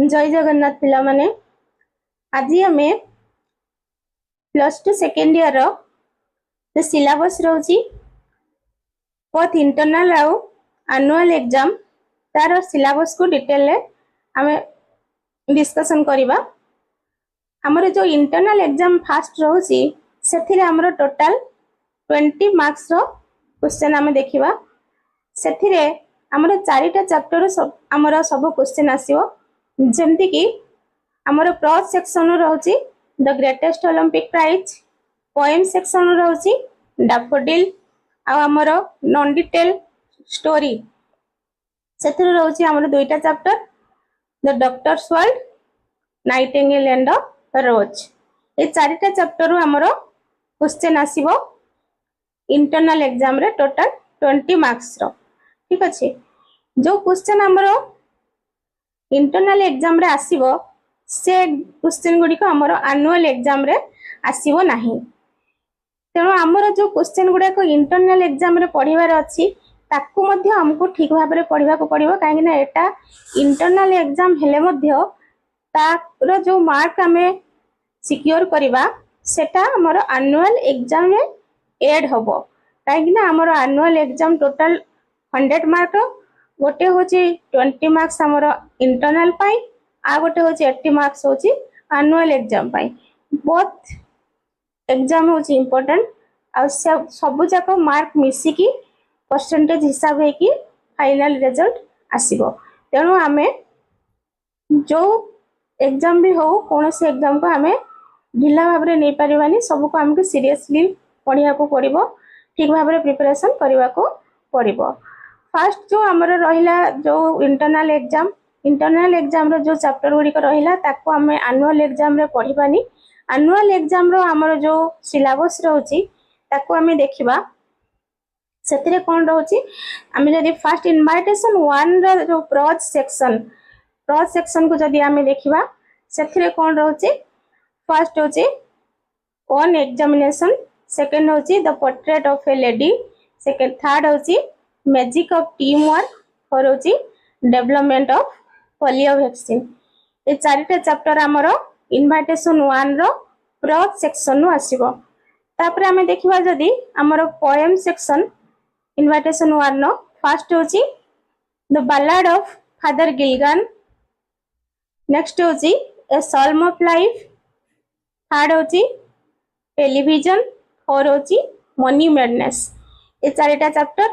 जय जगन्नाथ पिला माने आज आम +2 सेकेंड ईयर रो सिलेबस रोची बोथ इंटरनल आउ एनुअल एग्जाम तार सिलेबस को डिटेल आम डिस्कशन करबा। हमर जो इंटरनल एग्जाम फास्ट रोची सेथिरे हमर टोटल 20 मार्क्स रो क्वेश्चन आम देखिबा। सेथिरे हमर चारिटा चैप्टर हमर सब क्वेश्चन आसीबो जेमति कि हमर प्रोज सेक्शन रोची the greatest Olympic prize, poem section रोची डैफोडिल आ हमर नॉन डिटेल स्टोरी सेथिरे रोची हमर दुईटा chapter the doctor's world, nightingale and the rose. ए चारिटा चैप्टर हमर क्वेश्चन आसीबो इंटरनल एग्जाम रे टोटल 20 मार्क्स रो। ठीक अछि, जो क्वेश्चन हमर इंटरनल एग्जाम रे आसीबो से क्वेश्चन गुडी को हमर एनुअल एग्जाम रे आसीबो नाही। तेणु हमर जो क्वेश्चन गुडा को इंटरनल एग्जाम रे पढिबार अछि ताकू मध्ये हमको ठीक भाबरे रे पढिबा को पडिबो, काहे ना एटा इंटरनल एग्जाम हेले मध्ये तार जो मार्क हमें सिक्योर करिबा सेटा हमर एनुअल एग्जाम रे ऐड होबो। काहे ना हमर एनुअल एग्जाम टोटल 100 मार्क गोटे होची 20 मार्क्स हमर इंटरनल पाई आ गोटे होची 80 मार्क्स होची एनुअल एग्जाम पाई। बोथ एग्जाम होची इंपोर्टेंट आ सब जाको मार्क मिसी की परसेंटेज हिसाब है कि फाइनल रिजल्ट आसीबो। तेणु आमे जो एग्जाम भी हो कौन से एग्जाम को आमे ढिला भाव रे नहीं परिवानी, सब को हमको सीरियसली पढ़िया को पड़िबो, ठीक भाव रे प्रिपरेशन करबा को पड़िबो। फर्स्ट जो हमर रहिला जो इंटरनल एग्जाम रो जो चैप्टर गुडी को रहिला ताको हमें एनुअल एग्जाम रे पढ़िबानी। एनुअल एग्जाम रो हमर जो सिलेबस रहउची ताको हमें देखिबा। सेतिरे कोन रहउची हमें जदी फर्स्ट इनविटेशन 1 रो जो प्रोज सेक्शन को जदी हमें देखिबा सेतिरे कोन रहउची फर्स्ट होची ओन एग्जामिनेशन, सेकंड होची the portrait of a lady, second third होची magic of team work, four होची डेवलपमेंट ऑफ पोलियो वैक्सीन। ए चारिटा चैप्टर हमरो इनविटेशन 1 रो प्रोज सेक्शन नु आसीबो। तापर हमें देखिबा जदी हमरो पोएम सेक्शन इनविटेशन 1 नो फर्स्ट होची द बallad ऑफ फादर गिलगन, नेक्स्ट होची a psalm of life, third होची टेलीविजन, फोर होची मनी मैडनेस। ए चारिटा चैप्टर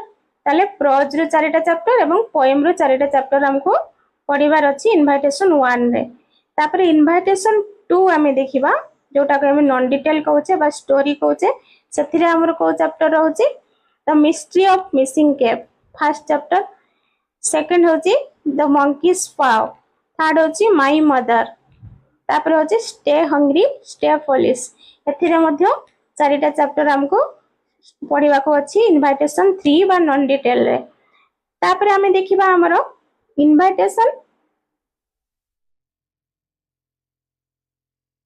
ताले प्रोज रो चारिटा चैप्टर एवं पोएम रो चारिटा चैप्टर हमको पढिबार अछि इनविटेशन 1 रे। तापर इनविटेशन 2 हमें देखिबा जोटा को हम नॉन डिटेल कहउचे बा स्टोरी कहउचे। सेथिरे हमर को चैप्टर रहउची the mystery of missing cave, first chapter, second होची द मंकीज पाव, थर्ड होची माय मदर, तापर होची स्टे हंग्री स्टे फॉलिश। एथिरे मध्ये चारिटा चैप्टर हमको पढिबा को अछि इनविटेशन 3 बा नॉन डिटेल रे। तापर हमें देखिबा हमरो इनविटेशन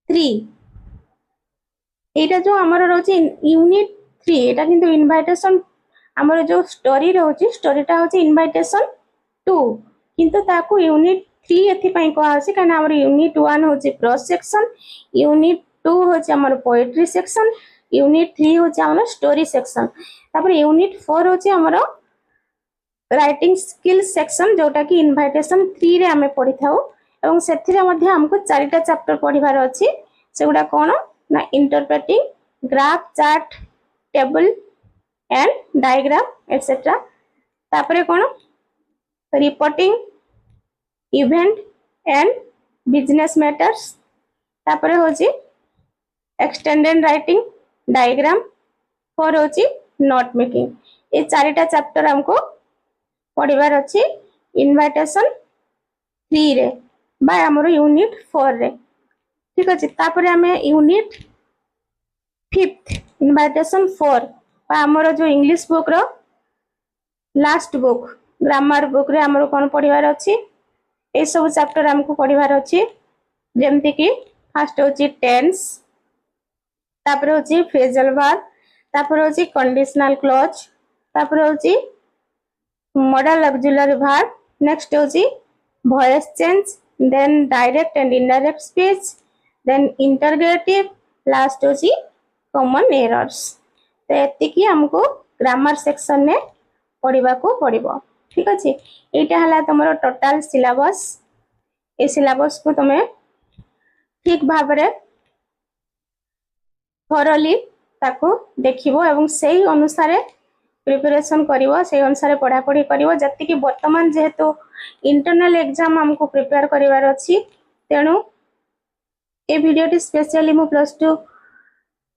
3 एटा जो हमरो रहउची यूनिट 3 एटा किंतु इनविटेशन हमरो जो स्टोरी रहउची स्टोरीटा होची इनविटेशन 2 किंतु ताको यूनिट 3 एथि पई को आसी काना हमर यूनिट 1 होची प्रोज सेक्शन, यूनिट 2 होची हमर पोएट्री सेक्शन, यूनिट 3 होची हमर स्टोरी सेक्शन, तापर यूनिट 4 होची हमर राइटिंग स्किल सेक्शन जोटा कि इनविटेशन 3 रे हमें पढि थाउ। एवं सेथिरे मध्ये हमको चारिटा चैप्टर पढिबार अछि सेगुडा कोन ना interpreting graph chart table and diagram etcetera. तापरे कोन reporting event and business matters, तापरे होची एक्सटेंडेड राइटिंग डायग्राम, फोर होची नोट मेकिंग। ए चारिटा चैप्टर हमको पढिबार अछि इनविटेशन 3 रे बा हमरो यूनिट 4 रे। ठीक अछि, तापरे हमें यूनिट 5th इनविटेशन 4 बा हमरो जो इंग्लिश बुक रो लास्ट बुक ग्रामर बुक रे हमरो कोन पढिबार अछि ए सब चैप्टर हमको पढिबार अछि जेमति कि फर्स्ट होची टेंस, तापर होची फ्रेजल वर्ब, तापर होची कंडीशनल क्लॉज, तापर होची मॉडल ऑक्सिलरी वर्ब, नेक्स्ट होची voice change, then direct and indirect speech, then interrogative, last होची common errors. तो एतिकी हमको ग्रामर सेक्शन ने पढ़ा को पड़ो ठीक अच्छे यहाँ है तुम टोटाल सिलेबस ए सिलेबस को तुम ठीक भाव थोरली ताको देखिबो एवं सही अनुसार प्रिपरेशन करिवो से अनुसार पढ़ा पढ़ी करिवो जति कि वर्तमान जेहेतु इंटरनल एग्जाम हमको प्रिपेयर करिवार अछि तेनु ए वीडियोटी स्पेशली मु +2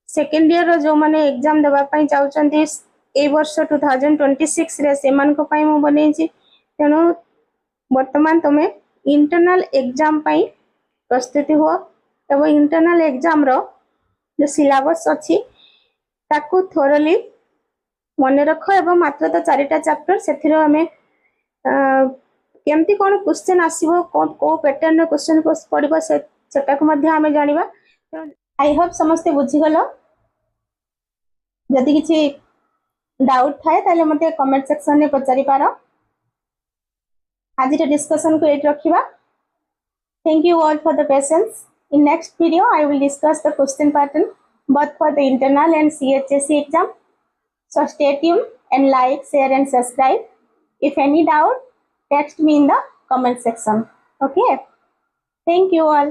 सेकेंड ईयर रो जो माने एग्जाम देबा पई चाउचंती ए वर्ष 2026 रे सेमान को पई मु बनेछि तेनु वर्तमान तुमे इंटरनल एग्जाम पई प्रस्तुति हो एवं इंटरनल एग्जाम रो जो सिलेबस अछि ताकू थोरली मन रख एवं मात्र तो 4टा चैप्टर से हमें केमती कौन क्वेश्चन आसीबो को पैटर्न रो क्वेश्चन पड़िबो सेटा को मध्ये हमें जानिबा आई होप समस्त बुझी गलो जदि किछि डाउट थाए ताले मते कमेंट सेक्शन में पचारि पारो आज रे डिस्कशन को एट रखिबा thank you all for the patience in next video I will discuss the question pattern both for the internal and CHSE exam. So stay tuned and like, share and subscribe. If any doubt, text me in the comment section. Okay. Thank you all.